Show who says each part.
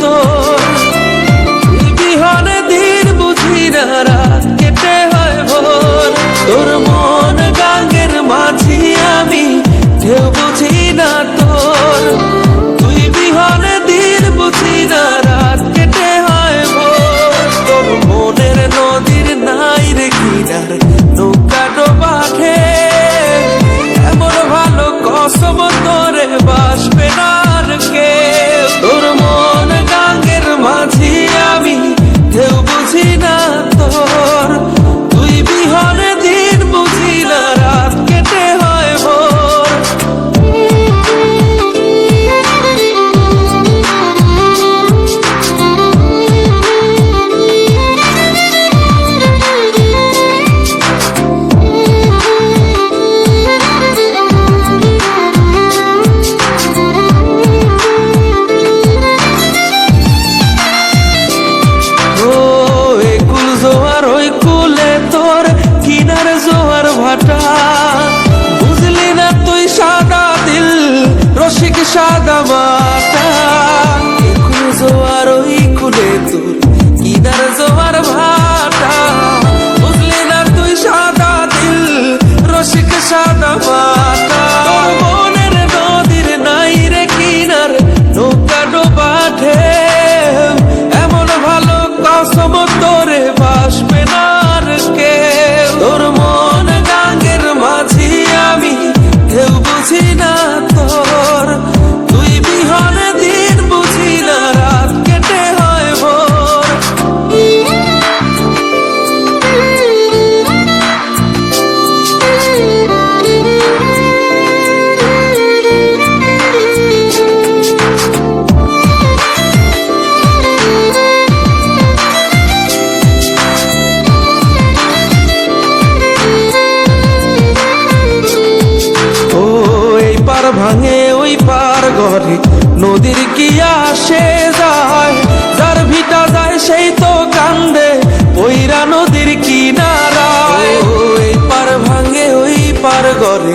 Speaker 1: তোর, তুই বিহনে দিন বুঝি না রাত কেটে হয় ভোর। তোর মন গাঙ্গের মাঝি আমি ঢেউ বুঝি না তোর, তুই বিহনে দিন বুঝি না রাত কেটে হয় ভোর। তোর মনের নদীর নাই রে কিনার নৌকা ডোবা খেয়ে, এমন ভালো কসম তোরে বাসবে না আর কেউ। তোর মন গাঙ্গের মাঝি আমি ঢেউ বুঝি না তোর, তুই বিহনে দিন বুঝি না রাত কেটে হয় ভোর। বুঝলি না তুই সাদা দিল রসিক সাদা মাটা, জোয়ার ওই কুলে তোর কিনার জোয়ার ভাটা। বুঝলি না তুই সাদা দিল রসিক সাদা মাটা, মনের নদীর নাই রে কিনার নৌকা ডোবা ঢেউ, এমন ভালো কসম তোরে বাসবে না আর কেউ। তোর মন গাঙ্গের মাঝি আমি ঢেউ বুঝি না তোর, তুই বিহনে দিন বুঝি না রাত কেটে হয় ভোর। ভাঙে ওই পার ঘরে নদীর কি আসে যায়, যার ভিটা যায় সেই তো কান্দে পইরা নদীর কিনারায়। ওই পার ভাঙে ওই পার ঘরে